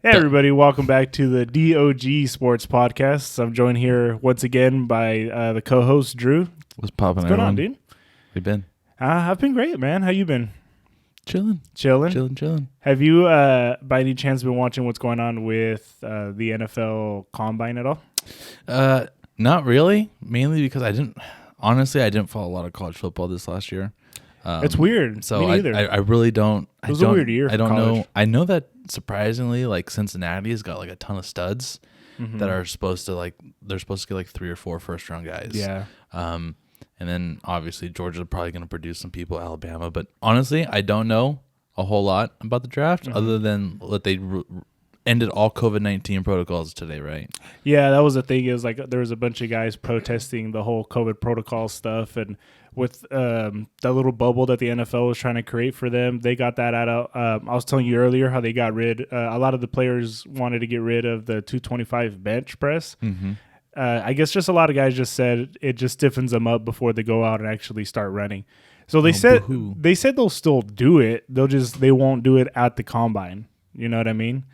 Hey everybody, welcome back to the D.O.G Sports Podcast. I'm joined here once again by the co-host Drew. What's popping? What's going on, dude? You been? I've been great, man. How you been? Chilling. Have you, by any chance, been watching what's going on with the NFL Combine at all? Not really. Mainly because I didn't follow a lot of college football this last year. It's weird. So Me neither. I really don't. It was a weird year for I don't college. know. I know that surprisingly, like Cincinnati's got like a ton of studs that are supposed to they're supposed to get like 3 or 4 first round guys. Yeah. And then obviously Georgia's probably going to produce some people. Alabama, but honestly, I don't know a whole lot about the draft other than what they ended all COVID-19 protocols today, right? Yeah, that was the thing. It was like there was a bunch of guys protesting the whole COVID protocol stuff, and with that little bubble that the NFL was trying to create for them, they got that out of. I was telling you earlier how they got rid. A lot of the players wanted to get rid of the 225 bench press. I guess just a lot of guys just said it just stiffens them up before they go out and actually start running. So they said they'll still do it. They won't do it at the combine. You know what I mean?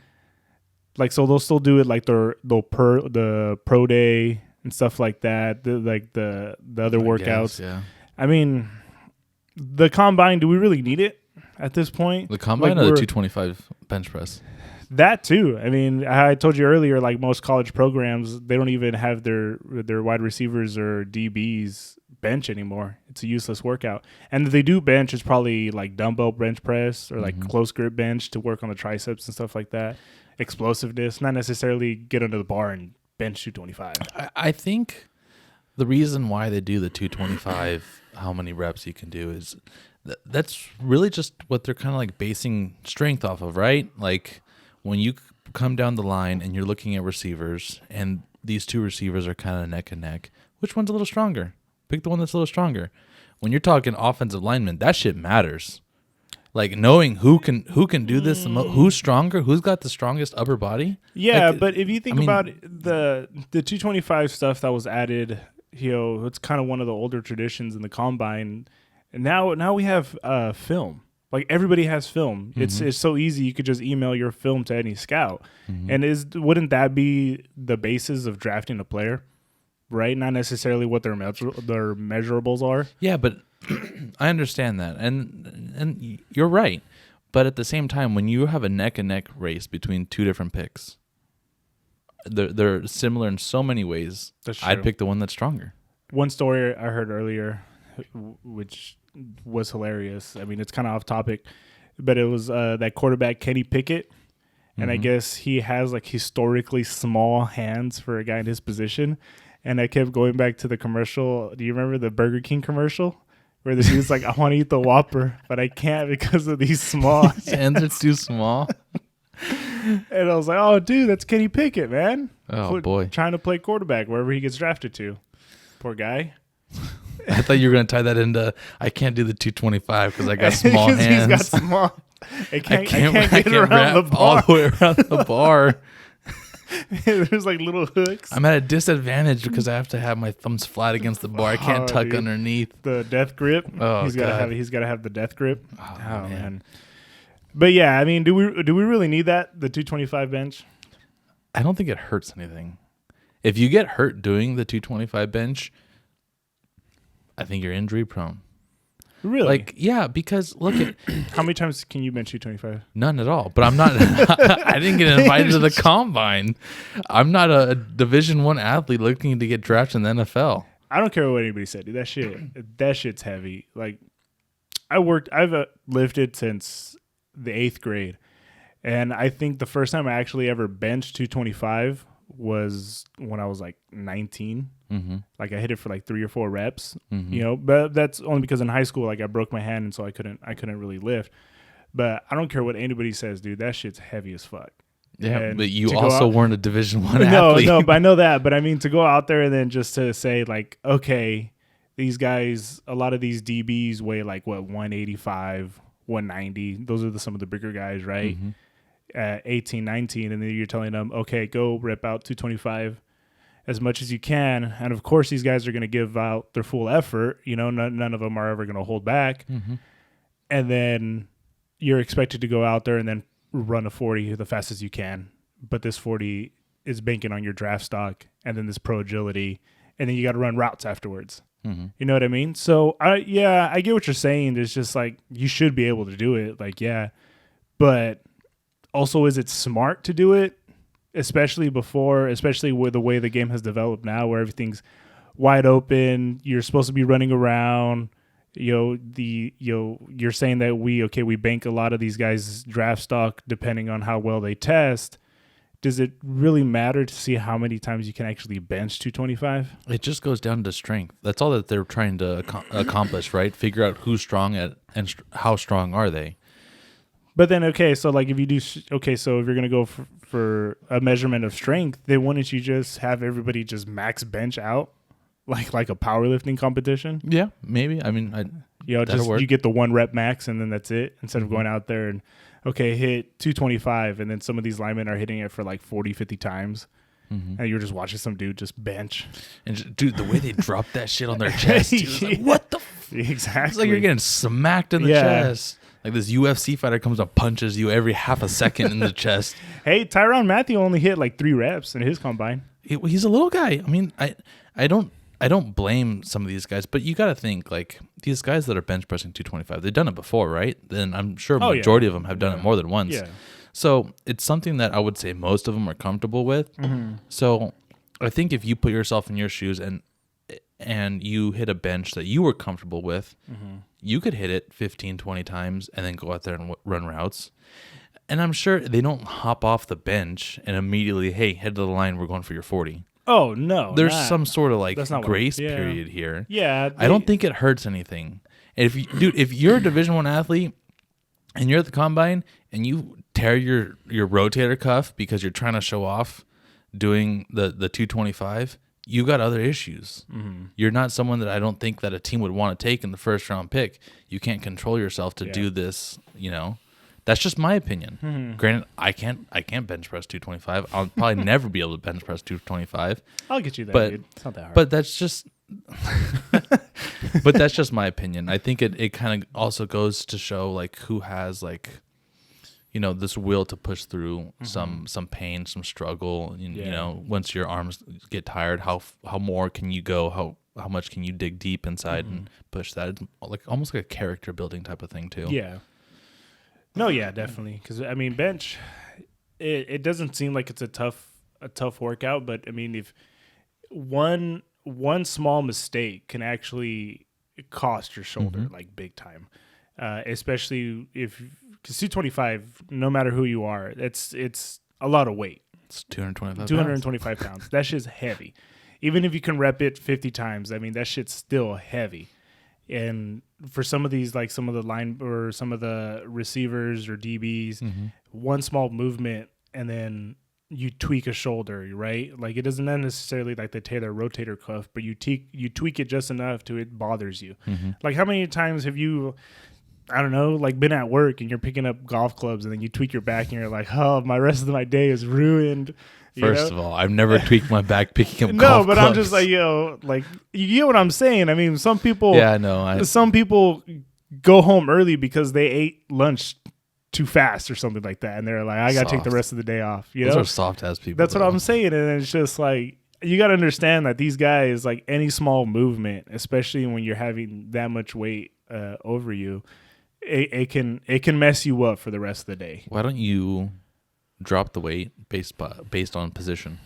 Like, so they'll still do it like the pro day and stuff like that. The other workouts. Guess, yeah. I mean, the combine, do we really need it at this point? The combine or the 225 bench press? That too. I mean, I told you earlier, like most college programs, they don't even have their wide receivers or DBs bench anymore. It's a useless workout. And if they do bench, it's probably like dumbbell bench press or like close grip bench to work on the triceps and stuff like that. Explosiveness, not necessarily get under the bar and bench 225. I think the reason why they do the 225, how many reps you can do, is that's really just what they're kind of like basing strength off of, right? Like when you come down the line and you're looking at receivers and these two receivers are kind of neck and neck, which one's a little stronger? Pick the one that's a little stronger. When you're talking offensive linemen, that shit matters. Like knowing who can do this, who's stronger, who's got the strongest upper body. Yeah, like, but if you think about the 225 stuff that was added, it's kind of one of the older traditions in the combine. And now we have film. Like everybody has film. It's so easy. You could just email your film to any scout. And wouldn't that be the basis of drafting a player? Right? Not necessarily what their measurables are. Yeah, but I understand that, and you're right. But at the same time, when you have a neck and neck race between two different picks, they're similar in so many ways. That's true. I'd pick the one that's stronger. One story I heard earlier, which was hilarious. I mean, it's kind of off topic, but it was that quarterback Kenny Pickett, and I guess he has like historically small hands for a guy in his position. And I kept going back to the commercial. Do you remember the Burger King commercial? Where the dude's like, I want to eat the Whopper, but I can't because of these small hands are too small. And I was like, oh, dude, that's Kenny Pickett, man. Oh, boy. Trying to play quarterback wherever he gets drafted to. Poor guy. I thought you were going to tie that into, I can't do the 225 because I got small hands. He's got small. I can't get around the bar. All the way around the bar. There's like little hooks. I'm at a disadvantage because I have to have my thumbs flat against the bar. I can't tuck underneath. The death grip. Oh, he's gotta have the death grip. Oh man. But yeah, I mean, do we really need that? The 225 bench? I don't think it hurts anything. If you get hurt doing the 225 bench, I think you're injury prone. Really? Like, yeah, because look at how many times can you bench 225? None at all. But I'm not. I didn't get invited to the combine. I'm not a Division I athlete looking to get drafted in the NFL. I don't care what anybody said, dude. That shit's heavy. Like, I've lifted since the 8th grade, and I think the first time I actually ever benched 225 was when I was like 19. Like I hit it for like 3 or 4 reps, but that's only because in high school, like I broke my hand and so I couldn't really lift. But I don't care what anybody says, dude. That shit's heavy as fuck. Yeah, and but you also weren't a Division I athlete. No, but I know that. But I mean, to go out there and then just to say like, okay, these guys, a lot of these DBs weigh like what 185, 190. Those are some of the bigger guys, right? At 18, 19, and then you're telling them, okay, go rip out 225 as much as you can. And of course, these guys are going to give out their full effort. None of them are ever going to hold back. And then you're expected to go out there and then run a 40 the fastest you can, but this 40 is banking on your draft stock and then this pro agility, and then you got to run routes afterwards. Mm-hmm. You know what I mean? So I get what you're saying. It's just like you should be able to do it. Like, yeah, but also, is it smart to do it? Especially with the way the game has developed now, where everything's wide open. You're supposed to be running around. You're saying that we bank a lot of these guys' draft stock depending on how well they test. Does it really matter to see how many times you can actually bench 225? It just goes down to strength. That's all that they're trying to accomplish, right? Figure out who's strong and how strong are they. But then, so like if you do, so if you're going to go for a measurement of strength, then wouldn't you just have everybody just max bench out like a powerlifting competition? Yeah, maybe. I mean, you get the 1 rep max and then that's it, instead of going out there and hit 225, and then some of these linemen are hitting it for like 40, 50 times. Mm-hmm. And you're just watching some dude just bench. And dude, the way they drop that shit on their chest, dude, like, what the exactly. It's like you're getting smacked in the chest. Like this UFC fighter comes up, punches you every half a second in the chest. Hey, Tyrann Mathieu only hit like 3 reps in his combine. He's a little guy. I mean, I don't blame some of these guys, but you got to think like these guys that are bench pressing 225, they've done it before, right? Then I'm sure a majority of them have done it more than once. Yeah. So it's something that I would say most of them are comfortable with. Mm-hmm. So I think if you put yourself in your shoes and you hit a bench that you were comfortable with, mm-hmm. you could hit it 15, 20 times and then go out there and run routes. And I'm sure they don't hop off the bench and immediately, hey, head to the line, we're going for your 40. Oh, no. There's some sort of like grace period here. Yeah. I don't think it hurts anything. And if you're a Division I athlete and you're at the combine and you tear your rotator cuff because you're trying to show off doing the 225, you got other issues. Mm-hmm. You're not someone that I don't think that a team would want to take in the first round pick. You can't control yourself to do this, That's just my opinion. Mm-hmm. Granted, I can't bench press 225. I'll probably never be able to bench press 225. I'll get you there, dude. It's not that hard. But that's just but that's just my opinion. I think it kind of also goes to show like who has like this will to push through mm-hmm. some pain, some struggle. Once your arms get tired, how more can you go? How much can you dig deep inside mm-hmm. and push that? It's like almost like a character building type of thing too. Yeah. No, yeah, definitely. Because I mean, bench, it doesn't seem like it's a tough workout, but I mean, if one small mistake can actually cost your shoulder mm-hmm. like big time, especially because 225, no matter who you are, it's a lot of weight. It's 225 225 pounds. That shit's heavy. Even if you can rep it 50 times, I mean, that shit's still heavy. And for some of these, like some of the line or some of the receivers or DBs, mm-hmm. one small movement and then you tweak a shoulder, right? Like it doesn't necessarily like they tear their rotator cuff, but you tweak it just enough to it bothers you. Mm-hmm. Like how many times have you, I don't know, like been at work and you're picking up golf clubs and then you tweak your back and you're like, oh, my rest of my day is ruined. First of all, I've never tweaked my back picking up golf clubs. No, but clubs. I'm just like, like you get what I'm saying. I mean, some people, some people go home early because they ate lunch too fast or something like that, and they're like, I got to take the rest of the day off. Those are soft ass people. That's what I'm saying, and it's just like you got to understand that these guys, like any small movement, especially when you're having that much weight over you, it can mess you up for the rest of the day. Why don't you drop the weight based on position,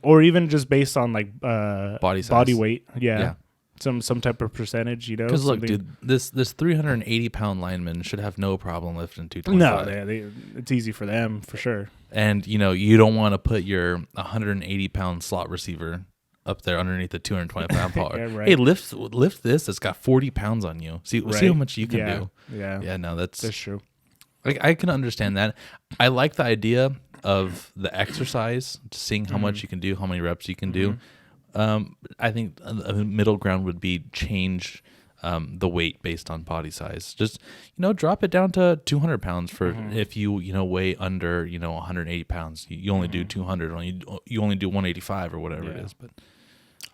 or even just based on like body size, body weight? Yeah. Some type of percentage, Because look, dude, this 380-pound lineman should have no problem lifting 225. No, it's easy for them for sure. And you don't want to put your 180-pound slot receiver up there underneath the 225-pound power. Yeah, right. Hey, lift this. It's got 40 pounds on you. See how much you can do. Yeah. No, that's true. I can understand that. I like the idea of the exercise, seeing how much you can do, how many reps you can do. I think a middle ground would be change the weight based on body size. Just drop it down to 200 pounds for if you weigh under 180 pounds. You only do 200, or you only do 185 or whatever it is. But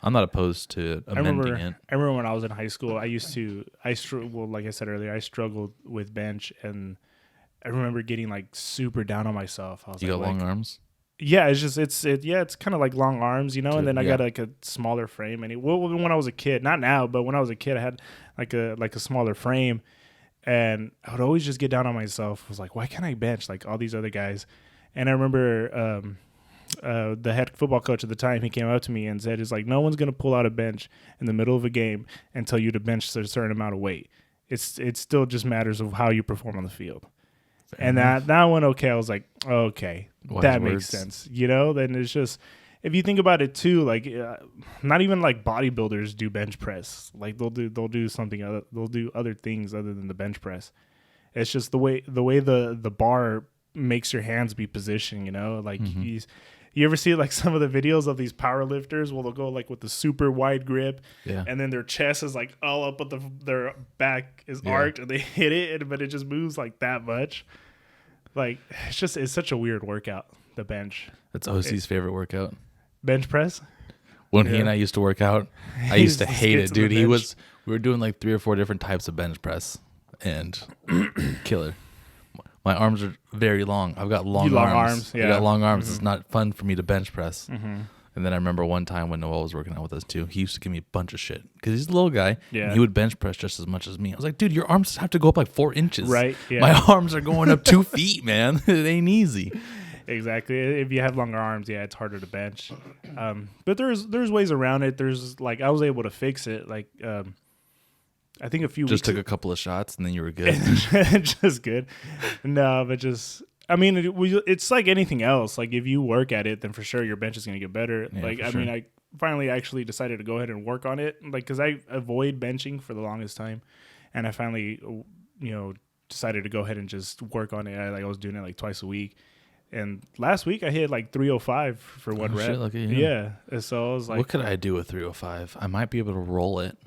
I'm not opposed to amending it. I remember when I was in high school, like I said earlier, I struggled with bench, and I remember getting like super down on myself. I was You like, got long arms? yeah, it's just it's kind of like long arms, you know. And then I Yeah. got like a smaller frame. And when I was a kid, not now, but when I was a kid, I had like a smaller frame, and I would always just get down on myself. I was like, why can't I bench like all these other guys? And I remember the head football coach at the time, he came up to me and said, "It's like no one's gonna pull out a bench in the middle of a game and tell you to bench a certain amount of weight. It still just matters of how you perform on the field." Fair And enough. that one, okay, I was like, okay, Wise that words. makes sense. You know, then it's just, if you think about it too, like not even like bodybuilders do bench press. Like they'll do something other, they'll do other things other than the bench press. It's just the way the bar makes your hands be positioned. You know, like you ever see like some of the videos of these power lifters? Well, they'll go like with the super wide grip, Yeah. and then their chest is like all up, but their back is Yeah. arched, and they hit it, but it just moves like that much. Like it's such a weird workout. The That's OC's favorite workout. bench press. When he Yeah. and I used to work out, I He used to just hate gets it, to the dude. bench. We were doing like 3 or 4 different types of bench press, and killer. My arms are very long. I've got long arms. yeah. I got long arms. It's not fun for me to bench press. And then I remember one time when Noel was working out with us too, he used to give me a bunch of shit because he's a little guy. Yeah. And he would bench press just as much as me. I was like, dude, your arms have to go up like 4 inches. Right, yeah. My arms are going up 2 feet, man. It ain't easy. Exactly. If you have longer arms, yeah, it's harder to bench. But there's ways around it. There's like I was able to fix it. Like I think a few Just weeks took a couple of shots and then you were good. just good. No, but just I mean, it's like anything else. Like if you work at it, then for sure your bench is gonna get better. Yeah, like for I sure. mean, I finally actually decided to go ahead and work on it. Like because I avoid benching for the longest time, and I finally decided to go ahead and just work on it. I was doing it like twice a week. And last week I hit like 305 for one rep. Shit, look at you. Yeah. And so I was like, What could I do with 305? I might be able to roll it.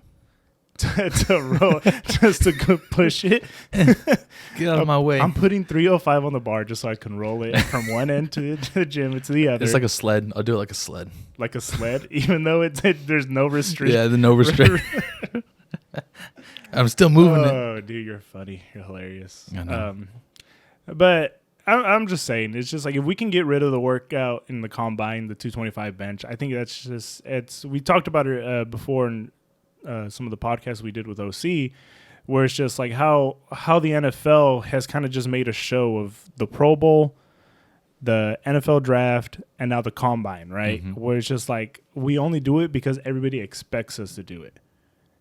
to roll, just to go push it. Get out of my way. I'm putting 305 on the bar just so I can roll it from one end to the gym to the other. It's like a sled. I'll do it like a sled. Like a sled, even though there's no restriction. Yeah, the no restrict. I'm still moving it. Oh, dude, you're funny. You're hilarious. I know. But I'm just saying, it's just like if we can get rid of the workout in the combine, the 225 bench, I think that's just we talked about it before in some of the podcasts we did with OC, where it's just like how the NFL has kind of just made a show of the Pro Bowl, the NFL draft, and now the combine, right? Where it's just like we only do it because everybody expects us to do it.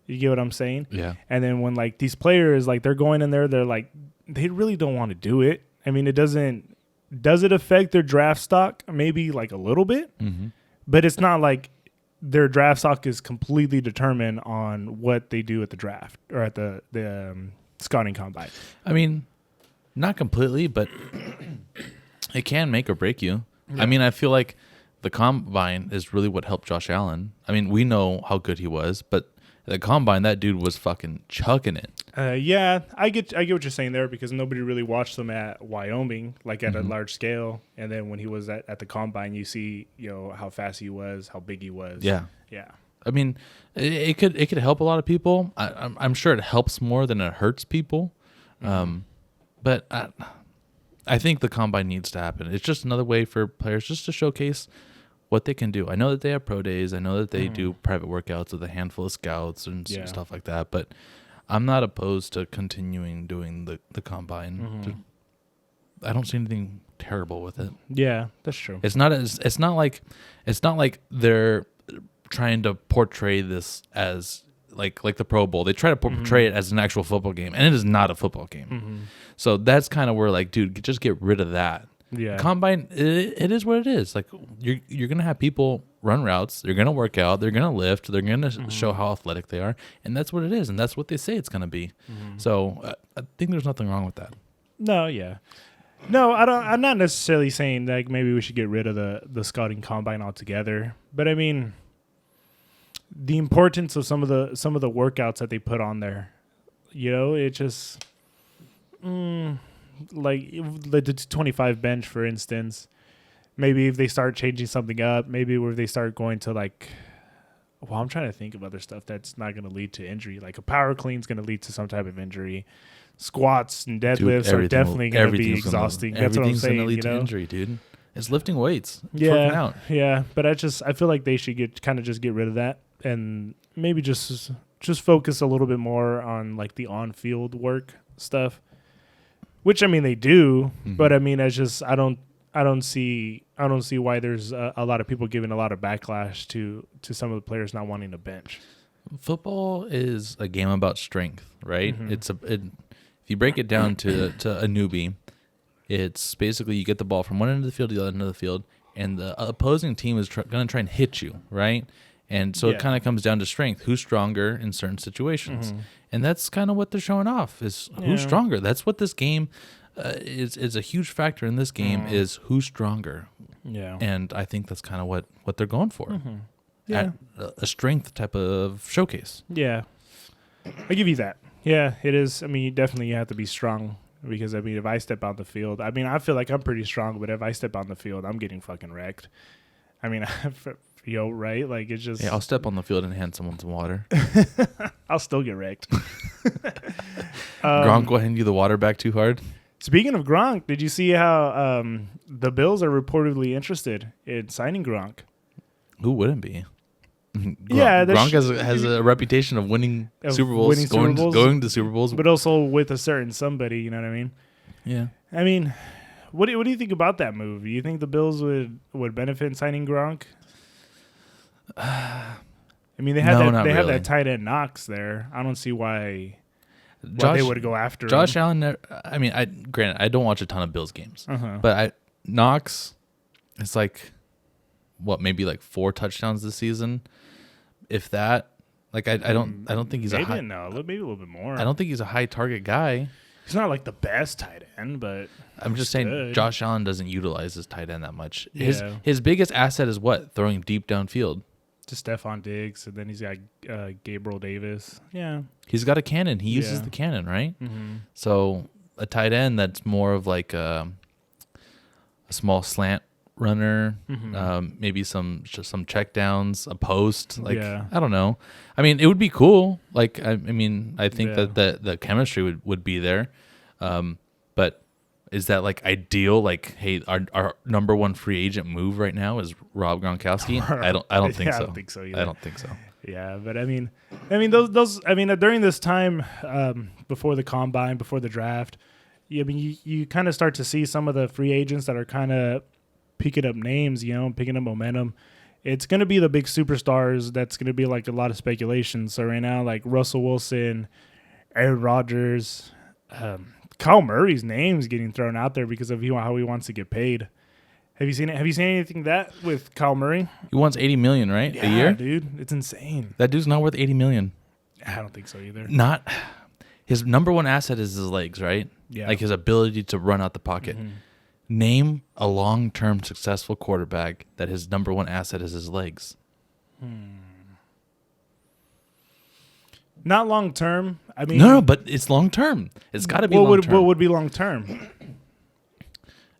You get what I'm saying? Yeah. And then when like these players, like they're going in there, they're like, they really don't want to do it. I mean, does it affect their draft stock? Maybe like a little bit, but it's not like their draft stock is completely determined on what they do at the draft or at the scouting combine. I mean, not completely, but it can make or break you. Yeah. I mean, I feel like the combine is really what helped Josh Allen. I mean, we know how good he was, but at the combine, that dude was fucking chucking it. Yeah, I get what you're saying there because nobody really watched him at Wyoming, like at a large scale. And then when he was at the combine, you see, how fast he was, how big he was. Yeah. Yeah. I mean, it could help a lot of people. I'm sure it helps more than it hurts people. But I think the combine needs to happen. It's just another way for players just to showcase what they can do. I know that they have pro days. I know that they do private workouts with a handful of scouts and stuff like that. But I'm not opposed to continuing doing the combine. I don't see anything terrible with it. Yeah, that's true. It's not like they're trying to portray this as like the Pro Bowl. They try to portray it as an actual football game, and it is not a football game. So that's kind of where like, dude, just get rid of that. Yeah. Combine, it is what it is. Like you're gonna have people run routes. They're gonna work out. They're gonna lift. They're gonna show how athletic they are, and that's what it is, and that's what they say it's gonna be. So I think there's nothing wrong with that. No, yeah. No, I don't. I'm not necessarily saying like maybe we should get rid of the scouting combine altogether, but I mean the importance of some of the workouts that they put on there. It just like the 25 bench, for instance. Maybe if they start changing something up, maybe where they start going to like, I'm trying to think of other stuff that's not going to lead to injury. Like a power clean is going to lead to some type of injury. squats and Dude, deadlifts are definitely going to be everything's exhausting. Gonna, That's what I'm everything's saying. gonna lead You to know? injury, dude. It's lifting weights. It's working Yeah, out. yeah. But I feel like they should just get rid of that and maybe just focus a little bit more on like the on field work stuff. Which I mean they do, but I mean I don't see why there's a lot of people giving a lot of backlash to some of the players not wanting to bench. Football is a game about strength, right? Mm-hmm. If you break it down to a newbie, it's basically you get the ball from one end of the field to the other end of the field, and the opposing team is going to try and hit you, right? And so it kind of comes down to strength. Who's stronger in certain situations? And that's kind of what they're showing off is who's stronger. That's what this game is a huge factor in this game is who's stronger. Yeah. And I think that's kind of what they're going for. Yeah. A strength type of showcase. Yeah. I give you that. Yeah, it is. I mean, you have to be strong because, I mean, if I step on the field, I mean, I feel like I'm pretty strong, but if I step on the field, I'm getting fucking wrecked. I mean, right? Like, it's just... Yeah, I'll step on the field and hand someone some water. I'll still get wrecked. Gronk will hand you the water back too hard. Speaking of Gronk, did you see how the Bills are reportedly interested in signing Gronk? Who wouldn't be? Yeah, Gronk has a reputation of winning Super Bowls, going to Super Bowls, but also with a certain somebody. You know what I mean? Yeah. I mean, what do you think about that move? Do you think the Bills would benefit in signing Gronk? I mean, they have that tight end Knox there. I don't see why they would go after Josh him. Allen. I mean, granted, I don't watch a ton of Bills games, but Knox, it's like maybe like 4 touchdowns this season. If that, like, I don't think he's maybe a little bit more. I don't think he's a high target guy. He's not like the best tight end, but I'm just saying good. Josh Allen doesn't utilize his tight end that much. Yeah. His biggest asset is what? Throwing deep downfield. To Stephon Diggs, and then he's got Gabriel Davis. Yeah. He's got a cannon. He uses the cannon, right? Mm-hmm. So a tight end that's more of like a small slant runner, maybe some check downs, a post. Like, I don't know. I mean, it would be cool. Like, I mean, I think that the chemistry would be there. But is that like ideal? Like, hey, our number one free agent move right now is Rob Gronkowski. I don't think so. I don't think so either. I don't think so. Yeah, but I mean, those. I mean, during this time, before the combine, before the draft, I mean, you kind of start to see some of the free agents that are kind of picking up names, picking up momentum. It's going to be the big superstars. That's going to be like a lot of speculation. So right now, like Russell Wilson, Aaron Rodgers, Kyle Murray's name's getting thrown out there because of how he wants to get paid. Have you seen it? Have you seen anything that with Kyle Murray? He wants $80 million, right? A year, dude. It's insane. That dude's not worth $80 million. I don't think so either. Not his number one asset is his legs, right? Yeah. Like his ability to run out the pocket. Mm-hmm. Name a long-term successful quarterback that his number one asset is his legs. Not long-term. I mean, no, but it's long-term. It's got to be long-term. What would be long-term?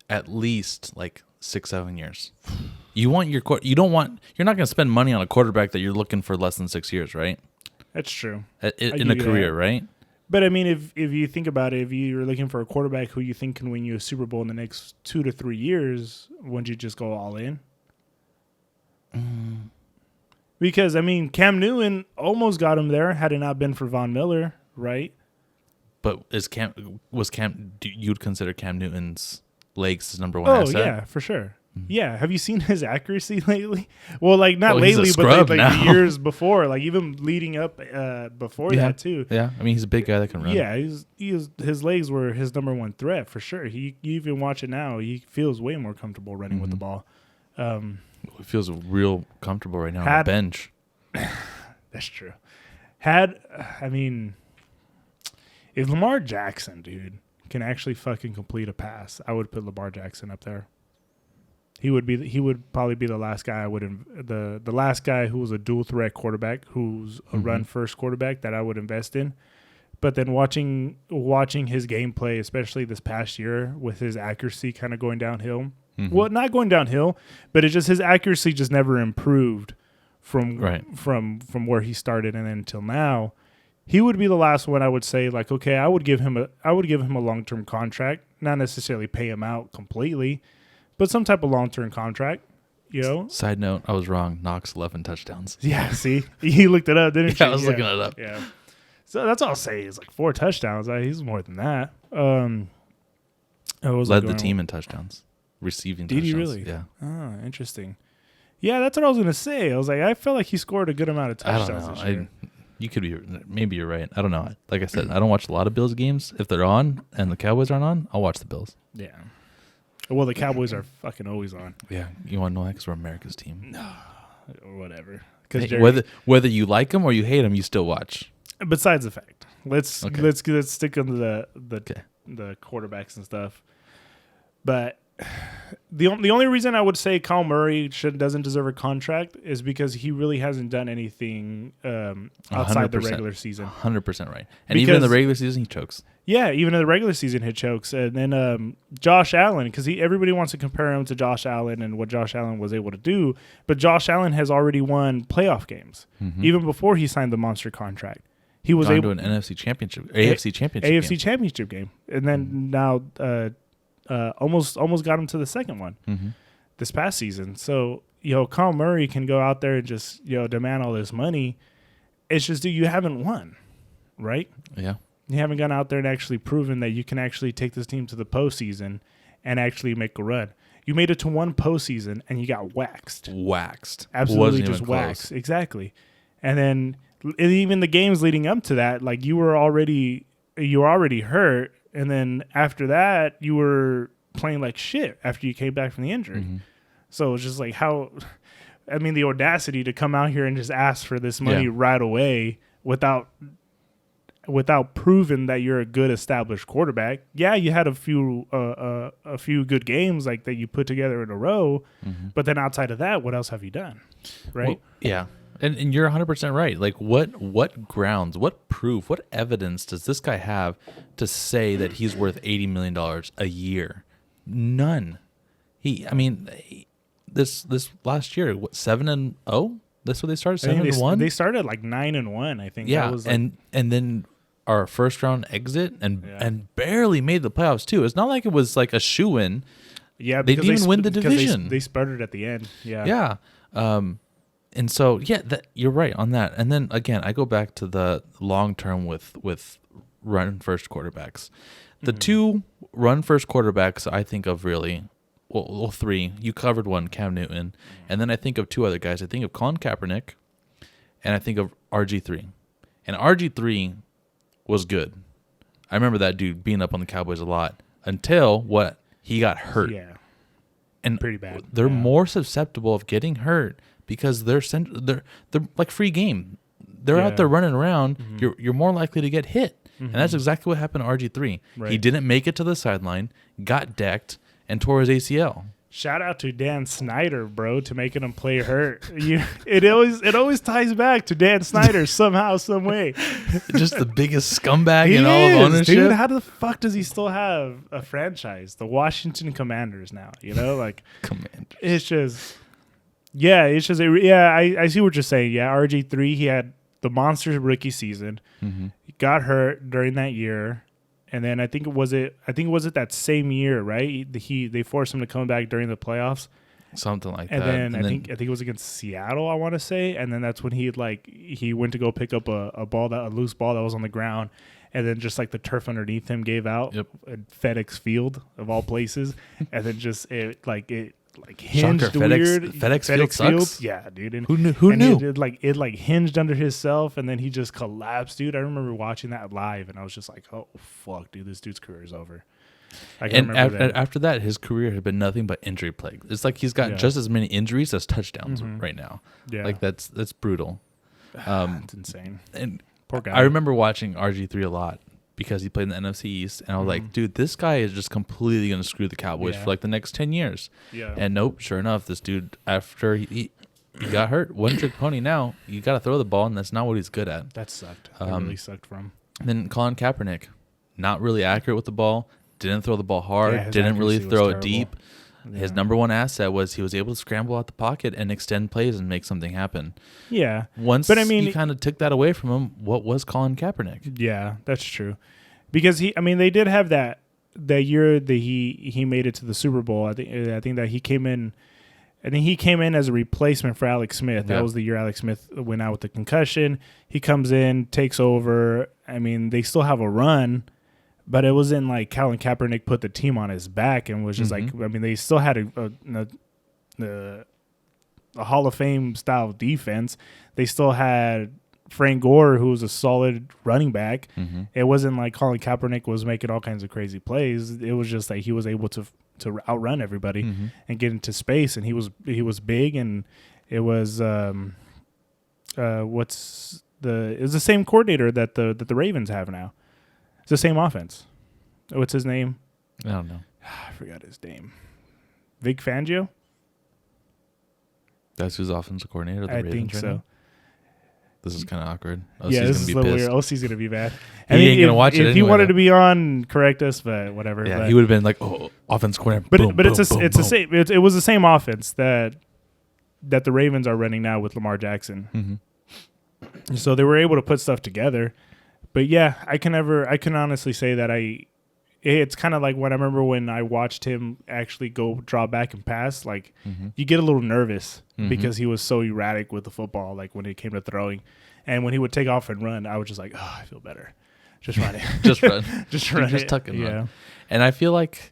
At least like 6-7 years. You're not going to spend money on a quarterback that you're looking for less than 6 years, right? That's true. In a career, right? But I mean, if you think about it, if you're looking for a quarterback who you think can win you a Super Bowl in the next 2 to 3 years, wouldn't you just go all in? Because I mean, Cam Newton almost got him there had it not been for Von Miller, right? But you'd consider Cam Newton's legs his number one asset? Oh yeah, for sure. Yeah, have you seen his accuracy lately? Well, like not lately, but like the years before, like even leading up before that too. Yeah, I mean he's a big guy that can run. Yeah, his legs were his number one threat for sure. You even watch it now, he feels way more comfortable running with the ball. He feels real comfortable right now on the bench. That's true. If Lamar Jackson, dude, can actually fucking complete a pass, I would put Lamar Jackson up there. He would probably be the last guy the last guy who was a dual threat quarterback, who's a run first quarterback that I would invest in. But then watching his gameplay, especially this past year, with his accuracy kind of going downhill. Well, not going downhill, but it's just his accuracy just never improved from where he started and then until now. he would be the last one I would say like, okay, I would give him a long-term contract, not necessarily pay him out completely, but some type of long-term contract, you know? Side note, I was wrong. Knox 11 touchdowns. Yeah, see? He looked it up, didn't Yeah, you? I was looking it up. Yeah. So that's all I'll say is like 4 touchdowns. He's more than that. Led the team in touchdowns. Receiving touchdowns. Did he really? Yeah. Oh, interesting. Yeah, that's what I was going to say. I was like, I felt like he scored a good amount of touchdowns this year. You could be, maybe you're right. I don't know. Like I said, I don't watch a lot of Bills games. If they're on and the Cowboys aren't on, I'll watch the Bills. Yeah. Well, the Cowboys are fucking always on. Yeah. You want to know that because we're America's team. No, or whatever. Hey, whether you like them or you hate them, you still watch. Besides the fact, let's stick on the quarterbacks and stuff. But the only reason I would say Kyle Murray doesn't deserve a contract is because he really hasn't done anything outside the regular season. 100% right. And even in the regular season, he chokes. Yeah, even in the regular season, he chokes. And then Josh Allen, because everybody wants to compare him to Josh Allen and what Josh Allen was able to do. But Josh Allen has already won playoff games, even before he signed the monster contract. He was able to an AFC championship game, and then now almost got him to the second one this past season. So Kyle Murray can go out there and just demand all this money. It's just you haven't won, right? Yeah, you haven't gone out there and actually proven that you can actually take this team to the postseason and actually make a run. You made it to one postseason and you got waxed. Absolutely, just waxed. Exactly, and then. Even the games leading up to that, like you were already hurt, and then after that you were playing like shit after you came back from the injury. So it's just like the audacity to come out here and just ask for this money right away without proving that you're a good established quarterback. Yeah, you had a few good games like that you put together in a row, but then outside of that, what else have you done? Right? Well, yeah. And you're 100% right. Like, what grounds, what proof, what evidence does this guy have to say that he's worth $80 million a year? None. This last year, 7-0? That's what they started, 7-1? They started like 9-1, I think. Yeah, that was and then our first round exit and barely made the playoffs too. It's not like it was like a shoo-in. Yeah, they didn't even win the division. They sputtered at the end. Yeah. Yeah. And so, you're right on that. And then, again, I go back to the long-term with run-first quarterbacks. The two run-first quarterbacks I think of really, well, three. You covered one, Cam Newton. And then I think of two other guys. I think of Colin Kaepernick, and I think of RG3. And RG3 was good. I remember that dude being up on the Cowboys a lot until he got hurt. Yeah, and pretty bad. They're more susceptible of getting hurt because they're like free game. They're out there running around. You're more likely to get hit, and that's exactly what happened to RG3. Right. He didn't make it to the sideline, got decked, and tore his ACL. Shout out to Dan Snyder, bro, to making him play hurt. It always ties back to Dan Snyder somehow, some way. Just the biggest scumbag in all of ownership. Dude, how the fuck does he still have a franchise? The Washington Commanders now, Commanders. It's just, I see what you're saying. Yeah, RG3, he had the monster rookie season. He got hurt during that year. And then I think it was that same year, right? They forced him to come back during the playoffs, something like that. And then I think it was against Seattle, I want to say. And then that's when he went to go pick up a loose ball that was on the ground, and then just like the turf underneath him gave out at FedEx Field of all places, and then just it hinged Shocker, weird. FedEx Field sucks. Yeah, dude. And who knew? It hinged under himself, and then he just collapsed, dude. I remember watching that live, and I was just like, oh fuck, dude, this dude's career is over. After that, his career had been nothing but injury plague. It's like he's got just as many injuries as touchdowns right now. Yeah, like that's brutal. It's insane. And poor guy. I remember watching RG3 a lot because he played in the NFC East, and I was like, dude, this guy is just completely going to screw the Cowboys for like the next 10 years. Yeah. And nope, sure enough, this dude, after he got hurt, one trick pony now, you got to throw the ball, and that's not what he's good at. That sucked. That really sucked for him. Then Colin Kaepernick, not really accurate with the ball, didn't throw the ball hard, didn't really throw it deep. His number one asset was he was able to scramble out the pocket and extend plays and make something happen. Yeah. Once you kind of took that away from him, what was Colin Kaepernick? Yeah, that's true. Because they did have that year that he made it to the Super Bowl. I think that he came in. I think he came in as a replacement for Alex Smith. That was the year Alex Smith went out with the concussion. He comes in, takes over. I mean, they still have a run, but it wasn't like Colin Kaepernick put the team on his back and was just like, I mean, they still had a Hall of Fame style defense. They still had Frank Gore, who was a solid running back. It wasn't like Colin Kaepernick was making all kinds of crazy plays. It was just like he was able to outrun everybody and get into space, and he was big, and it was it was the same coordinator that the Ravens have now. It's the same offense. What's his name? I don't know. I forgot his name. Vic Fangio? That's who's offensive coordinator of the Ravens I think right so. now? This is kind of awkward. Yeah, this is a little weird. OC's going to be bad. He ain't going to watch it If he wanted to be on, correct us, but whatever. Yeah, he would have been like, offense coordinator. But it's the same. It was the same offense that the Ravens are running now with Lamar Jackson. So they were able to put stuff together. But yeah, I can honestly say that it's kind of like when I remember when I watched him actually go draw back and pass, like you get a little nervous because he was so erratic with the football, like when it came to throwing. And when he would take off and run, I was just like, oh, I feel better. Just run it. Just run. Just run Just it. tuck and Yeah. run. And I feel like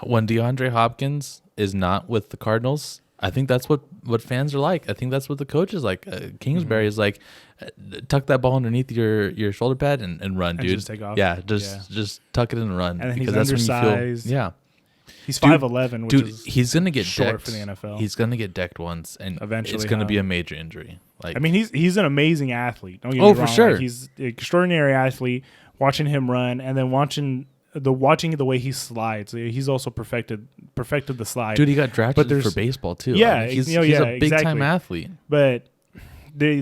when DeAndre Hopkins is not with the Cardinals, I think that's what fans are like. I think that's what the coach is like. Kingsbury is like, tuck that ball underneath your shoulder pad and run, dude. Just take off. Yeah, just tuck it in and run. And then because he's that's undersized. when you feel, yeah. He's 5'11", which dude, is he's gonna get short decked for the NFL. He's gonna get decked once, and Eventually, it's gonna be a major injury. Like, I mean, he's an amazing athlete. Don't get me wrong. for sure. Like, he's an extraordinary athlete. Watching him run, and then watching the way he slides, he's also perfected the slide. dude, he got drafted for baseball too. Yeah, I mean, he's yeah, a big time exactly. athlete. But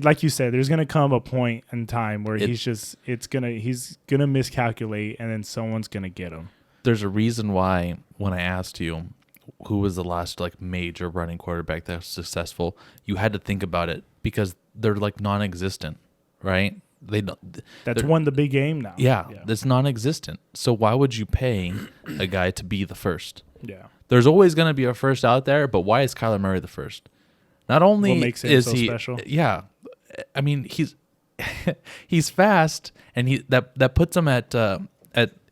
like you said, there's gonna come a point in time where he's gonna miscalculate, and then someone's gonna get him. There's a reason why when I asked you who was the last like major running quarterback that was successful, you had to think about it because they're like non-existent, right? That's won the big game now. Yeah, that's non-existent. So why would you pay a guy to be the first? Yeah. There's always going to be a first out there, but why is Kyler Murray the first? Not only What makes him is so he special? Yeah, I mean he's fast, and that puts him at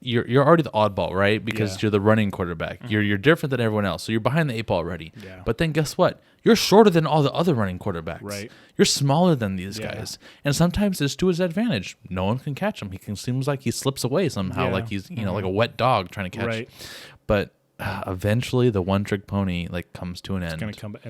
you're already the oddball, right? Because you're the running quarterback. You're different than everyone else, so you're behind the 8 ball already. Yeah. But then guess what? You're shorter than all the other running quarterbacks. Right. You're smaller than these guys, and sometimes it's to his advantage. No one can catch him. seems like he slips away somehow, like he's like a wet dog trying to catch. Right. But eventually, the one trick pony like comes to an end. It's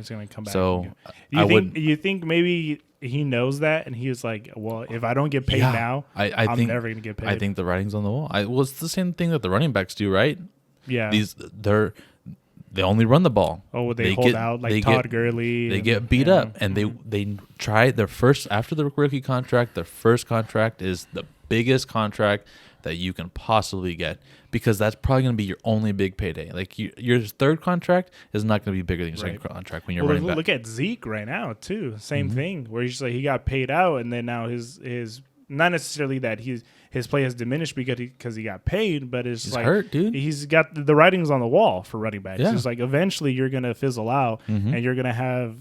gonna come back. So you think maybe he knows that, and he's like, well, if I don't get paid now, I'm think, never gonna get paid. I think the writing's on the wall. It's the same thing that the running backs do, right? Yeah. They only run the ball. Oh, they hold out like Todd Gurley. They get beat up, and they try their first after the rookie contract. Their first contract is the biggest contract that you can possibly get because that's probably going to be your only big payday. Like your third contract is not going to be bigger than your second contract when you're running back. Look at Zeke right now too. Same thing where he's just like he got paid out, and then now his not necessarily that his play has diminished because he got paid, but he's like hurt, dude. He's got the writings on the wall for running backs. Yeah. It's like eventually you're gonna fizzle out, and you're gonna have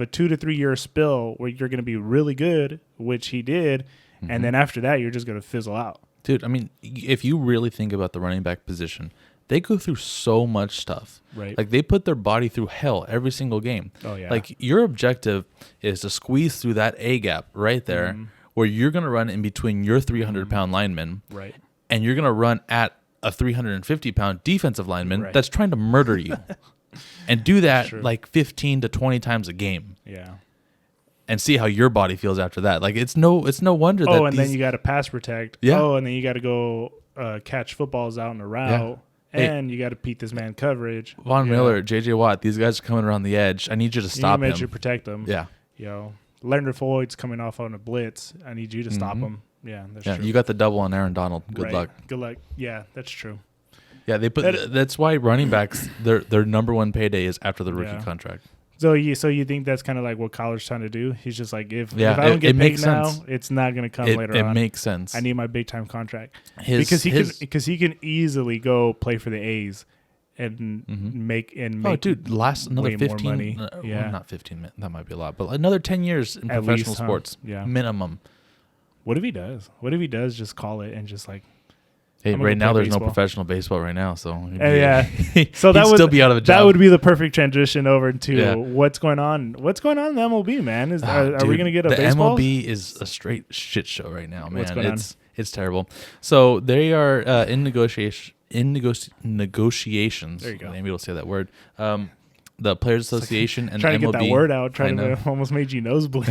a 2 to 3 year spill where you're gonna be really good, which he did, and then after that you're just gonna fizzle out. Dude, I mean, if you really think about the running back position, they go through so much stuff. Right. Like they put their body through hell every single game. Oh yeah. Like your objective is to squeeze through that A gap right there. Where you're going to run in between your 300-pound lineman, right, and you're going to run at a 350-pound defensive lineman that's trying to murder you, and do that like 15 to 20 times a game. Yeah, and see how your body feels after that. Like it's no wonder that. Oh, and then you got to pass protect. Yeah. Oh, and then you got to go catch footballs out in the route. Yeah. And you got to beat this man coverage. Von Miller, J.J. Watt, these guys are coming around the edge. I need you to stop him. You need to protect them. Yeah. Leonard Floyd's coming off on a blitz. I need you to stop him. Yeah, that's true. You got the double on Aaron Donald. Good luck. Good luck. Yeah, that's true. Yeah, they put. That's why running backs their number one payday is after the rookie contract. So you think that's kind of like what college trying to do? He's just like, if I don't get it paid makes now, sense. it's not going to come later on. It makes sense. I need my big time contract because he can easily go play for the A's and make last another way 15 more money. Well, not 15, that might be a lot, but another 10 years in At professional least, sports. Yeah. Minimum. What if he does? What if he does just call it and just like, hey, right now there's no professional baseball right now, so so that would still be out of a job. That would be the perfect transition over to what's going on. What's going on in the MLB, man? Are we gonna get a baseball? The MLB is a straight shit show right now, man. What's going on? It's terrible. So they are in negotiations. There you go. Maybe we'll say that word. The Players Association and trying the MLB. To get that word out. Trying to almost made you nosebleed.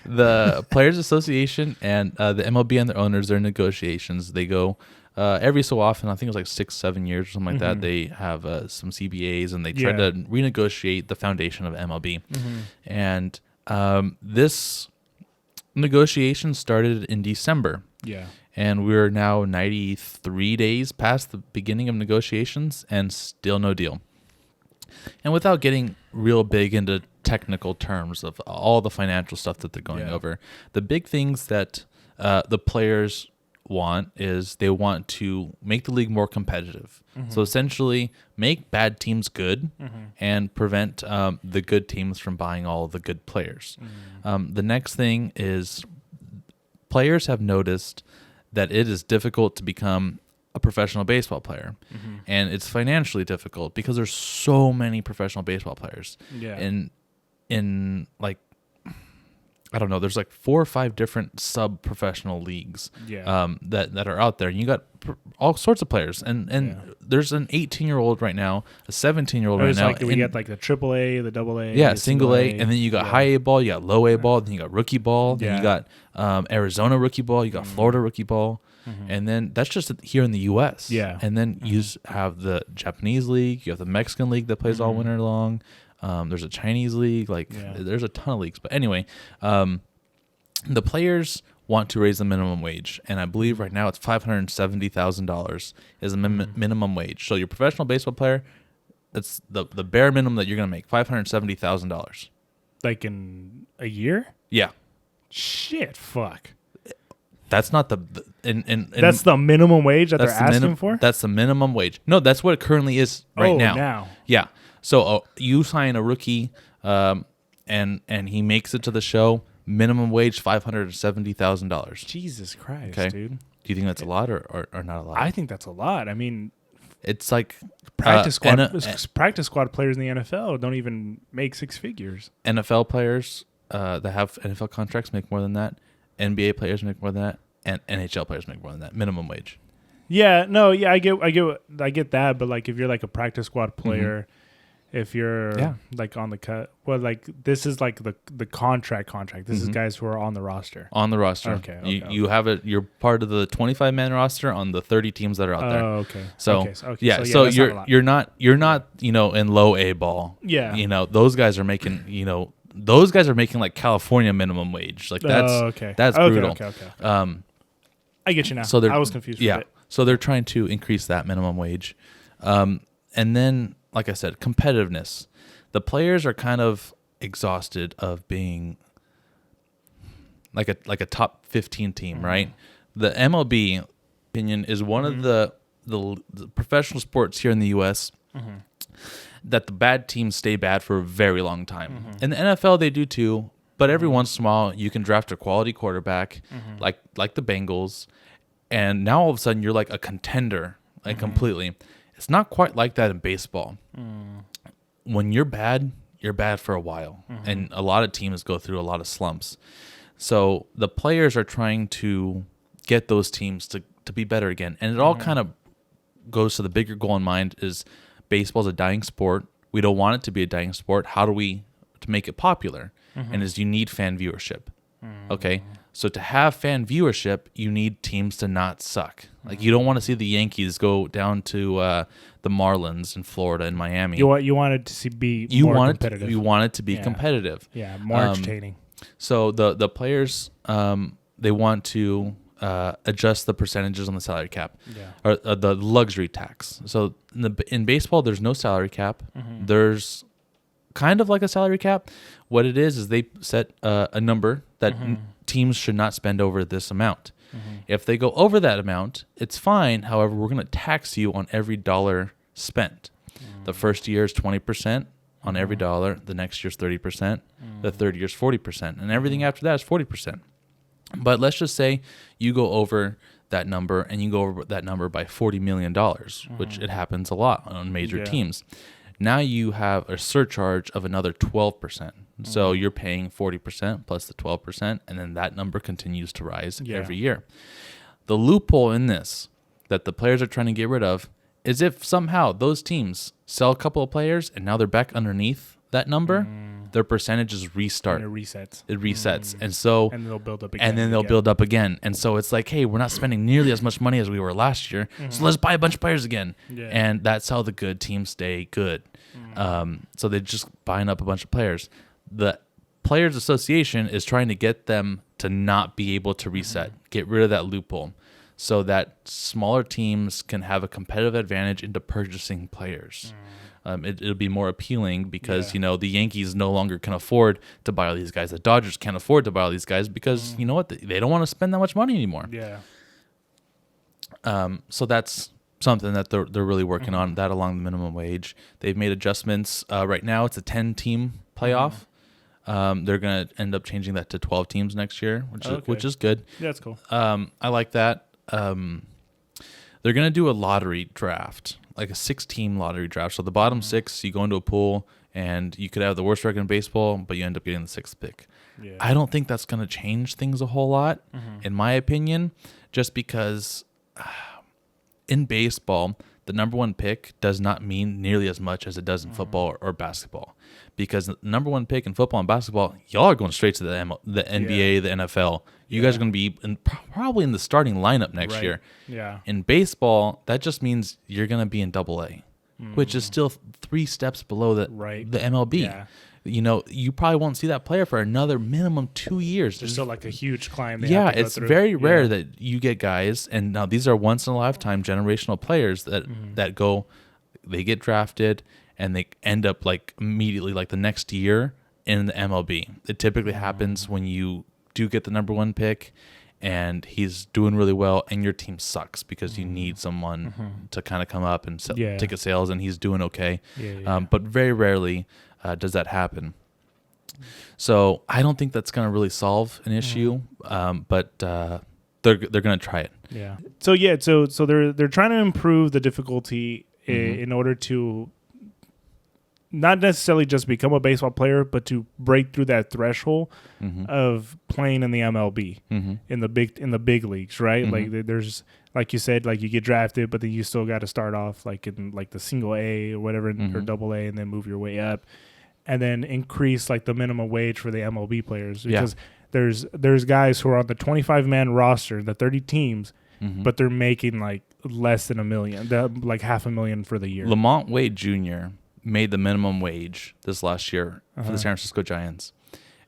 The Players Association and the MLB and their owners are in negotiations. They go every so often. I think it's like 6-7 years or something like that. They have some CBAs and they try to renegotiate the foundation of MLB. And this negotiation started in December. Yeah. And we're now 93 days past the beginning of negotiations and still no deal. And without getting real big into technical terms of all the financial stuff that they're going over, the big things that the players want is they want to make the league more competitive. So essentially make bad teams good and prevent the good teams from buying all the good players. The next thing is players have noticed that it is difficult to become a professional baseball player. And it's financially difficult because there's so many professional baseball players. In like, I don't know, there's like 4 or 5 different sub-professional leagues that are out there. And you got all sorts of players. And there's an 18-year-old right now, a 17-year-old right now. Like we got like the AAA, the AA. Yeah, single A. And then you got high A ball, you got low A ball, then you got rookie ball, then you got Arizona rookie ball, you got Florida rookie ball. And then that's just here in the U.S. Yeah. And then you have the Japanese league, you have the Mexican league that plays all winter long. There's a Chinese league, there's a ton of leagues. But anyway, the players want to raise the minimum wage, and I believe right now it's $570,000 is the minimum wage. So your professional baseball player, that's the bare minimum that you're going to make, $570,000. Like in a year? Yeah. Shit, fuck. That's not that's the minimum wage that they're asking for? That's the minimum wage. No, that's what it currently is right now. Now. Yeah. So you sign a rookie, and he makes it to the show. Minimum wage $570,000. Jesus Christ, dude! Do you think that's a lot or not a lot? I think that's a lot. I mean, it's like practice squad players in the NFL don't even make 6 figures. NFL players that have NFL contracts make more than that. NBA players make more than that, and NHL players make more than that. Minimum wage. Yeah, no, yeah, I get that, but like if you're like a practice squad player, if you're like on the cut, well, like this is like the contract. This is guys who are on the roster. On the roster. Okay. You have it. You're part of the 25-man roster on the 30 teams that are out there. Oh, okay. So you're not in low A ball. Yeah. Those guys are making Those guys are making like California minimum wage. Like that's brutal. Okay. I get you now. So I was confused. Yeah. So they're trying to increase that minimum wage, and then, like I said, competitiveness. The players are kind of exhausted of being like a top 15 team, right? The MLB opinion is one of the professional sports here in the U.S. That the bad teams stay bad for a very long time. In the NFL, they do too, but every once in a while, you can draft a quality quarterback, like the Bengals, and now all of a sudden, you're like a contender, like completely. It's not quite like that in baseball. When you're bad for a while, and a lot of teams go through a lot of slumps. So the players are trying to get those teams to be better again, and it all kind of goes to the bigger goal in mind is baseball's a dying sport. We don't want it to be a dying sport. How do we to make it popular? And you need fan viewership. Okay, so to have fan viewership, you need teams to not suck. Like you don't want to see the Yankees go down to the Marlins in Florida and Miami. You want it to be more competitive. You want it to be competitive. Yeah, more entertaining. So the players they want to adjust the percentages on the salary cap, Yeah. or the luxury tax. So in baseball, there's no salary cap. There's kind of like a salary cap. What it is they set a number that teams should not spend over this amount. If they go over that amount, it's fine. However, we're going to tax you on every dollar spent. The first year is 20% on every dollar. The next year's 30%. The third year's 40%. And everything after that is 40%. But let's just say you go over that number and you go over that number by $40 million, which it happens a lot on major teams. Now you have a surcharge of another 12%. So you're paying 40% plus the 12%, and then that number continues to rise every year. The loophole in this that the players are trying to get rid of is if somehow those teams sell a couple of players and now they're back underneath that number, their percentages restart. And it resets. It resets. And so and they'll build up again. And then they'll build up again. And so it's like, hey, we're not spending nearly as much money as we were last year. So let's buy a bunch of players again. Yeah. And that's how the good teams stay good. So they're just buying up a bunch of players. The Players Association is trying to get them to not be able to reset, get rid of that loophole, so that smaller teams can have a competitive advantage into purchasing players. It'll be more appealing because, the Yankees no longer can afford to buy all these guys. The Dodgers can't afford to buy all these guys because, you know what? They don't want to spend that much money anymore. Yeah. So that's something that they're really working on, that along the minimum wage. They've made adjustments. Right now it's a 10-team playoff. They're going to end up changing that to 12 teams next year, which is good. Yeah, that's cool. I like that. They're going to do a lottery draft, like a 6-team lottery draft. So the bottom 6, you go into a pool, and you could have the worst record in baseball, but you end up getting the 6th pick. Yeah. I don't think that's going to change things a whole lot, in my opinion, just because in baseball, the number 1 pick does not mean nearly as much as it does in football or basketball. Because the number 1 pick in football and basketball, y'all are going straight to the NBA, the NFL. You guys are going to be probably in the starting lineup next year. Yeah. In baseball, that just means you're going to be in AA, which is still 3 steps below the MLB. Yeah. You probably won't see that player for another minimum 2 years. There's still like a huge climb. It's very rare that you get guys, and now these are once in a lifetime generational players that go, they get drafted, and they end up like immediately, like the next year in the MLB. It typically happens when you do get the number 1 pick and he's doing really well and your team sucks because you need someone to kind of come up and sell ticket sales, and he's doing okay. But very rarely does that happen. So I don't think that's going to really solve an issue, but they're going to try it. Yeah. So they're trying to improve the difficulty in order to not necessarily just become a baseball player, but to break through that threshold of playing in the MLB, in the big leagues, right? Like there's, like you said, like you get drafted, but then you still got to start off like in like the single A or whatever, or double A, and then move your way up, and then increase like the minimum wage for the MLB players, because there's guys who are on the 25-man roster, the 30 teams, but they're making like less than $1 million, like $500,000 for the year. Lamont Wade Jr. made the minimum wage this last year for the San Francisco Giants,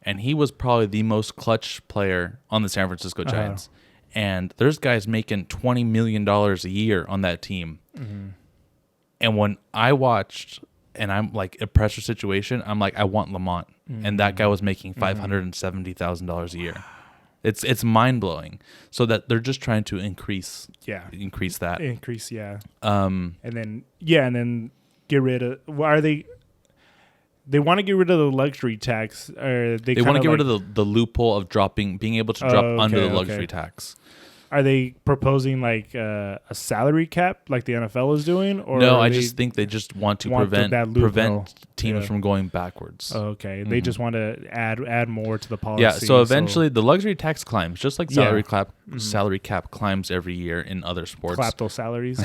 and he was probably the most clutch player on the San Francisco Giants. And there's guys making $20 million a year on that team. And when I watched, and I'm like a pressure situation, I'm like, I want Lamont, and that guy was making $570,000 a year. It's mind blowing. So that they're just trying to increase that. And then get rid of. Why are they? They want to get rid of the luxury tax. Or they want to get rid of the loophole of being able to drop under the luxury tax. Are they proposing like a salary cap like the NFL is doing? Or no, I just think they just want to prevent teams from going backwards. Okay, they just want to add more to the policy. Yeah, so eventually the luxury tax climbs, just like salary cap climbs every year in other sports. Clap those salaries.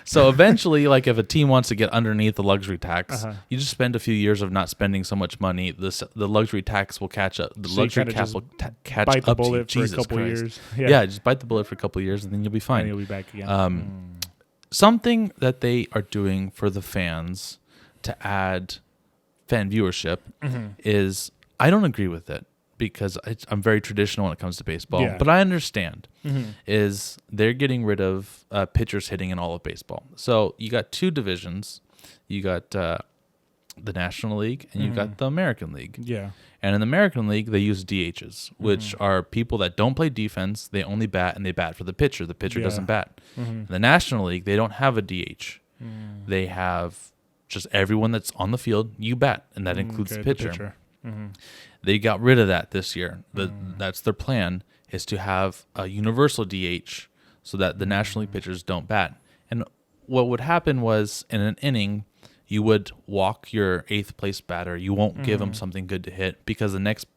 So eventually, like if a team wants to get underneath the luxury tax, you just spend a few years of not spending so much money. The luxury tax will catch up. The luxury cap will catch bite the up bullet to you. for a couple years. Yeah, just bite the bullet for a couple of years, and then you'll be fine. And you'll be back again. Something that they are doing for the fans to add fan viewership is, I don't agree with it, because I'm very traditional when it comes to baseball. Yeah. But I understand is they're getting rid of pitchers hitting in all of baseball. So you got two divisions. You got the National League and you got the American League. Yeah. And in the American League, they use DHs, which are people that don't play defense. They only bat, and they bat for the pitcher. The pitcher doesn't bat. In the National League, they don't have a DH. They have just everyone that's on the field, you bat, and that includes the pitcher. They got rid of that this year. That's their plan, is to have a universal DH so that the National League pitchers don't bat. And what would happen was, in an inning, you would walk your 8th place batter. You won't give him something good to hit because the next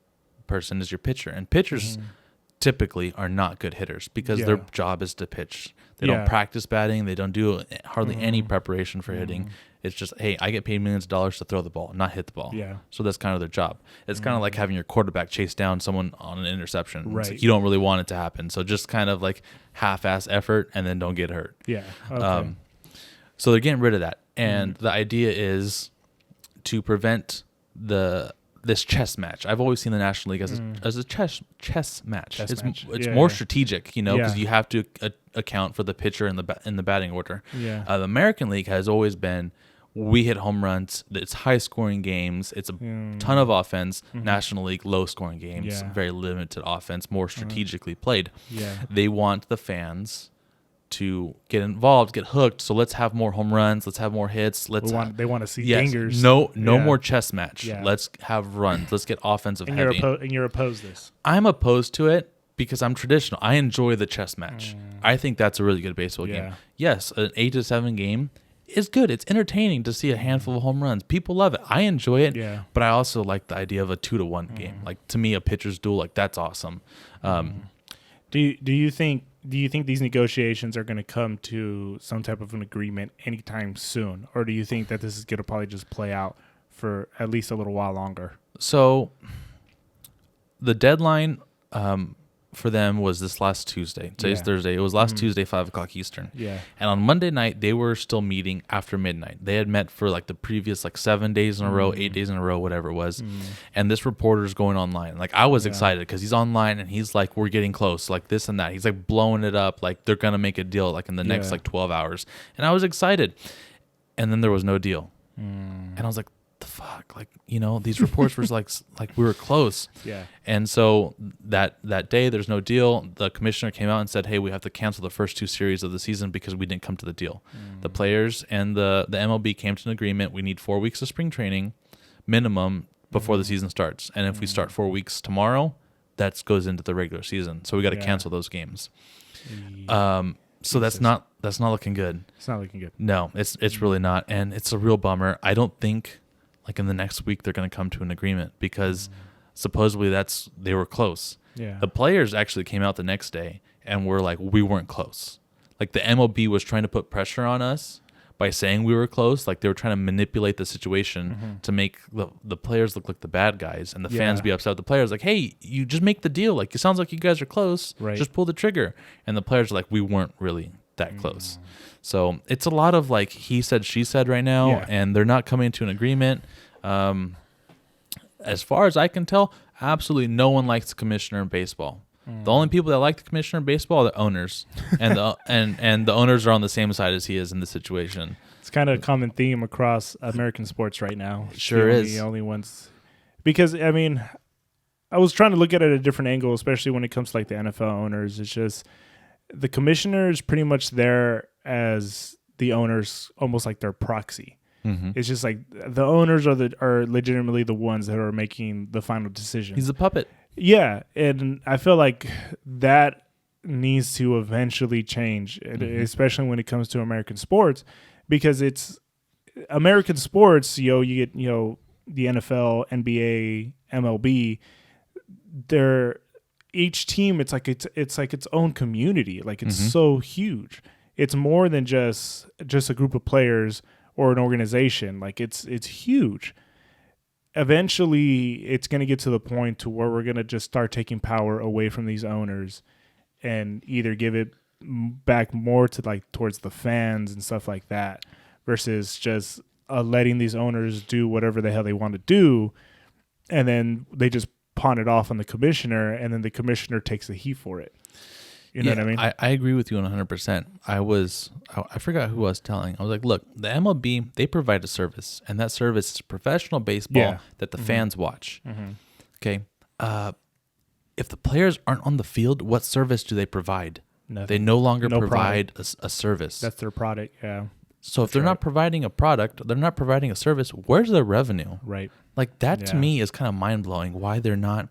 person is your pitcher. And pitchers typically are not good hitters because their job is to pitch. They don't practice batting. They don't do hardly any preparation for hitting. It's just, hey, I get paid millions of dollars to throw the ball, not hit the ball. Yeah. So that's kind of their job. It's kind of like having your quarterback chase down someone on an interception. Right. It's like you don't really want it to happen. So just kind of like half-ass effort and then don't get hurt. Yeah. Okay. So they're getting rid of that. And the idea is to prevent this chess match. I've always seen the National League as a chess match. It's more strategic, because you have to account for the pitcher in the batting order. Yeah. The American League has always been, we hit home runs. It's high scoring games. It's a ton of offense. National League, low scoring games, very limited offense, more strategically played. Yeah. They want the fans to get involved, get hooked. So let's have more home runs. Let's have more hits. They want to see dingers. No more chess match. Yeah. Let's have runs. Let's get offensive heavy. And you're opposed to this. I'm opposed to it because I'm traditional. I enjoy the chess match. I think that's a really good baseball game. Yes, an 8-7 game is good. It's entertaining to see a handful of home runs. People love it. I enjoy it. Yeah. But I also like the idea of a 2-1 game. Like, to me, a pitcher's duel, like, that's awesome. Do you think these negotiations are going to come to some type of an agreement anytime soon, or do you think that this is going to probably just play out for at least a little while longer? So the deadline for them was this last Tuesday. Today's Thursday. It was last Tuesday, 5:00 Eastern. Yeah. And on Monday night, they were still meeting after midnight. They had met for like the previous 7 days in a row, 8 days in a row, whatever it was. And this reporter's going online. Like, I was excited because he's online and he's like, we're getting close, like this and that. He's like blowing it up. Like, they're going to make a deal like in the next 12 hours. And I was excited. And then there was no deal. And I was like, the fuck, like, these reports were like we were close. Yeah. And so that day, there's no deal. The commissioner came out and said, hey, we have to cancel the first 2 series of the season because we didn't come to the deal. The players and the MLB came to an agreement. We need 4 weeks of spring training minimum before the season starts. And if we start 4 weeks tomorrow, that goes into the regular season. So we got to cancel those games. So that's not looking good. It's not looking good. No, it's really not. And it's a real bummer. I don't think like in the next week they're going to come to an agreement because supposedly they were close. Yeah. The players actually came out the next day and were like, we weren't close. Like, the MLB was trying to put pressure on us by saying we were close. Like, they were trying to manipulate the situation to make the players look like the bad guys and the fans be upset with the players. Like, hey, you just make the deal. Like, it sounds like you guys are close. Right. Just pull the trigger. And the players are like, we weren't really that close. So it's a lot of like he said, she said right now, and they're not coming to an agreement. As far as I can tell, absolutely no one likes the commissioner in baseball. The only people that like the commissioner in baseball are the owners, and the owners are on the same side as he is in this situation. It's kind of a common theme across American sports right now. It sure is. The only ones, because I mean, I was trying to look at it at a different angle, especially when it comes to like the NFL owners. It's just the commissioner is pretty much there as the owners, almost like their proxy. It's just like the owners are legitimately the ones that are making the final decision. He's a puppet. Yeah, and I feel like that needs to eventually change, especially when it comes to American sports, because it's American sports. You get the NFL, NBA, MLB. They're each team. It's like its own community. Like, it's so huge. It's more than just a group of players or an organization. Like, it's huge. Eventually, it's going to get to the point to where we're going to just start taking power away from these owners and either give it back more to like towards the fans and stuff like that, versus just letting these owners do whatever the hell they want to do, and then they just pawn it off on the commissioner, and then the commissioner takes the heat for it. You know what I mean? I agree with you 100%. I forgot who I was telling. I was like, look, the MLB, they provide a service, and that service is professional baseball that the fans watch. Okay. If the players aren't on the field, what service do they provide? Nothing. They no longer provide a service. That's their product. Yeah. So if they're not providing a product, they're not providing a service, where's their revenue? Right. Like that to me is kind of mind blowing. Why they're not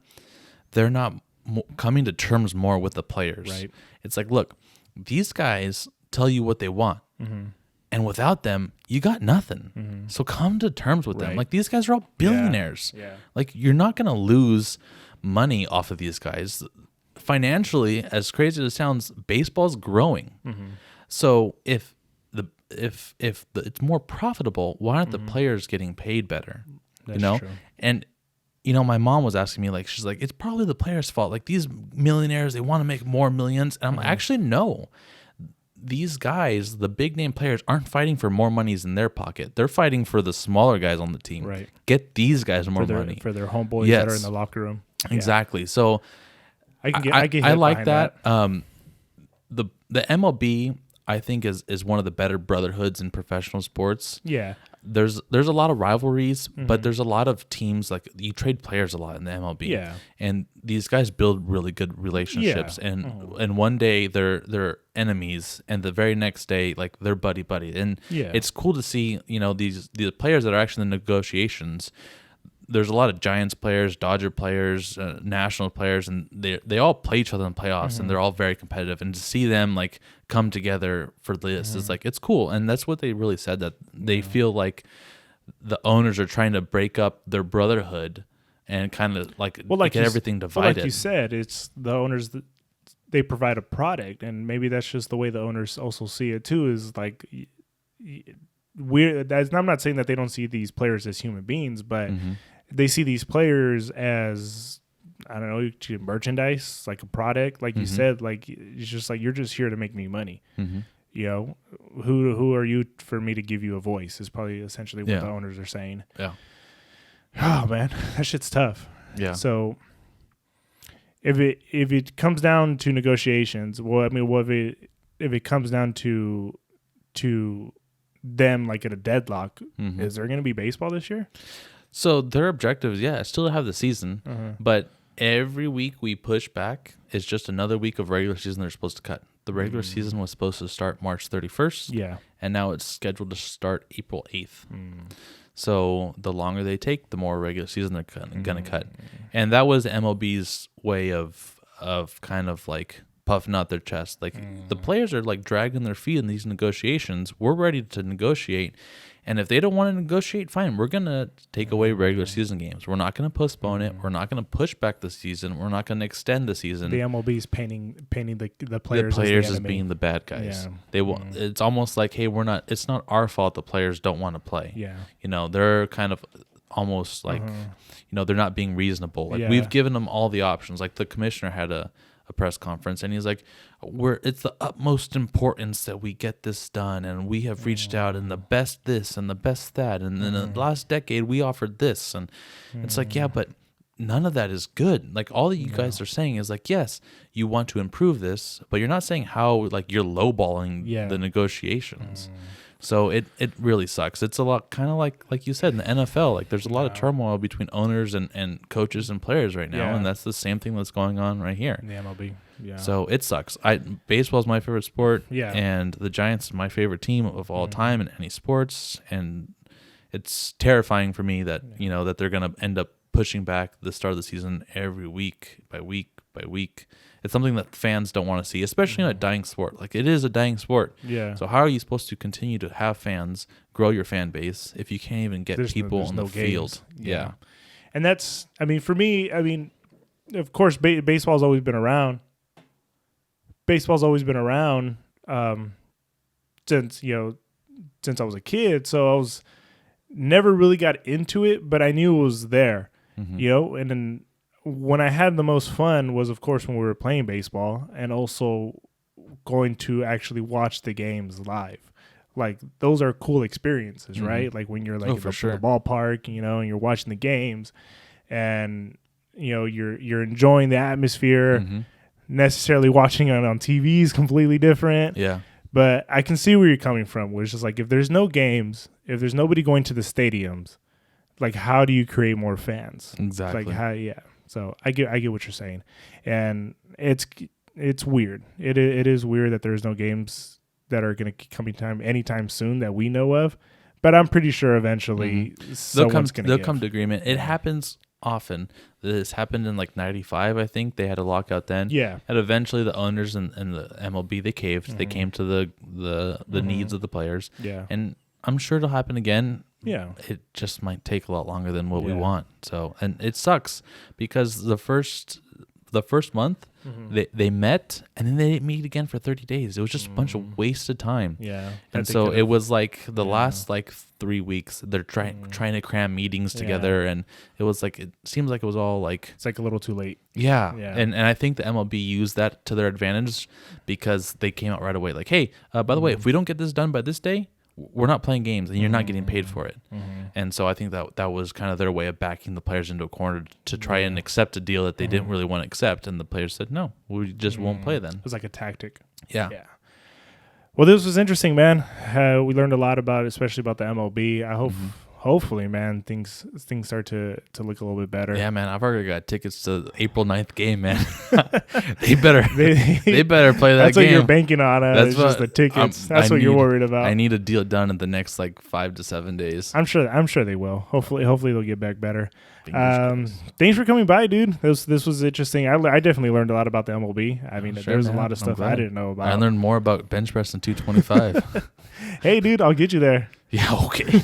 coming to terms more with the players. Right. It's like, look, these guys tell you what they want, and without them, you got nothing. So come to terms with them. Like these guys are all billionaires. Yeah. Like you're not gonna lose money off of these guys. Financially, as crazy as it sounds, baseball's growing. So if it's more profitable, why aren't the players getting paid better? That's true. And my mom was asking me, like, she's like, it's probably the players' fault. Like these millionaires, they want to make more millions. And I'm like, actually, no. These guys, the big name players, aren't fighting for more monies in their pocket. They're fighting for the smaller guys on the team. Right. Get these guys more money for their homeboys that are in the locker room. Exactly. So I like that. The MLB, I think, is one of the better brotherhoods in professional sports. Yeah. There's a lot of rivalries, but there's a lot of teams, like you trade players a lot in the MLB. Yeah. And these guys build really good relationships. Yeah. And one day they're enemies, and the very next day, like, they're buddy. And it's cool to see, these players that are actually in the negotiations. There's a lot of Giants players, Dodger players, National players, and they all play each other in playoffs, and they're all very competitive. And to see them like come together for this is like, it's cool. And that's what they really said, that they feel like the owners are trying to break up their brotherhood and kind of get everything divided. Like you said, it's the owners that they provide a product, and maybe that's just the way the owners also see it too. Is like I'm not saying that they don't see these players as human beings, but they see these players as, I don't know, merchandise, like a product. Like you said, like it's just like, you're just here to make me money. Who are you for me to give you a voice? Is probably essentially what the owners are saying. Yeah. Oh man, that shit's tough. Yeah. So if it comes down to negotiations, if it comes down to them like at a deadlock, is there going to be baseball this year? So their objective is, still to have the season, but every week we push back is just another week of regular season they're supposed to cut. The regular season was supposed to start March 31st. Yeah. And now it's scheduled to start April 8th. So the longer they take, the more regular season they're going to cut. And that was the MLB's way of kind of like puffing out their chest. Like the players are like dragging their feet in these negotiations. We're ready to negotiate. And if they don't want to negotiate, fine. We're going to take away regular season games. We're not going to postpone it. We're not going to push back the season. We're not going to extend the season. The MLB is painting the players, as being the bad guys. Yeah. They it's almost like, hey, it's not our fault the players don't want to play. Yeah. They're kind of almost like, they're not being reasonable. Like we've given them all the options. Like the commissioner had a press conference, and he's like, it's the utmost importance that we get this done, and we have reached out, and the best this and the best that, and in the last decade we offered this, and it's like, yeah, but none of that is good. Like all that you guys are saying is like, yes, you want to improve this, but you're not saying how, like, you're lowballing the negotiations. So it really sucks. It's a lot, kind of like you said, in the NFL. Like there's a lot of turmoil between owners and coaches and players right now, and that's the same thing that's going on right here in the MLB. Yeah. So it sucks. Baseball is my favorite sport, and the Giants is my favorite team of all time in any sports, and it's terrifying for me that that they're gonna end up pushing back the start of the season every week by week by week. It's something that fans don't want to see, especially in a dying sport. Like it is a dying sport. Yeah. So how are you supposed to continue to have fans, grow your fan base, if you can't even get people on the field? Yeah. And that's, for me, of course, baseball's always been around. Baseball's always been around since I was a kid. So I was never really got into it, but I knew it was there, and then when I had the most fun was, of course, when we were playing baseball and also going to actually watch the games live. Like those are cool experiences, right? Like when you're like in the ballpark, and you're watching the games, and you're enjoying the atmosphere. Mm-hmm. Necessarily watching it on TV is completely different. Yeah. But I can see where you're coming from, where it's just like, if there's no games, if there's nobody going to the stadiums, like, how do you create more fans? Exactly. Like, how? Yeah. So I get what you're saying, and it's weird. It is weird that there's no games that are going to come anytime soon that we know of. But I'm pretty sure eventually they'll come to agreement. It happens often. This happened in like 95, I think. They had a lockout then. Yeah. And eventually the owners and the MLB, they caved. Mm-hmm. They came to the needs of the players. Yeah. And I'm sure it'll happen again. Yeah. It just might take a lot longer than what we want. So, and it sucks because the first month they met and then they didn't meet again for 30 days. It was just a bunch of wasted time. Yeah. And so it was like the last like 3 weeks they're trying to cram meetings together, and it was like, it seems like it was all like, it's like a little too late. Yeah. And I think the MLB used that to their advantage because they came out right away like, hey, by the way, if we don't get this done by this day, we're not playing games and you're not getting paid for it. And so I think that was kind of their way of backing the players into a corner to try and accept a deal that they didn't really want to accept. And the players said, no, we just won't play then. It was like a tactic. Yeah. Well, this was interesting, man. We learned a lot about it, especially about the MLB. I hope, hopefully, man, things start to look a little bit better. Yeah, man. I've already got tickets to the April 9th game, man. they better play that that's game. What you're banking on. That's just the tickets. That's what you're worried about. I need a deal done in the next like 5 to 7 days. I'm sure they will. Hopefully they'll get back better. Thanks for coming by, dude. This was interesting. I definitely learned a lot about the MLB. I mean, there's a lot of stuff I didn't know about. I learned more about bench press and 225. Hey, dude, I'll get you there. Yeah, okay.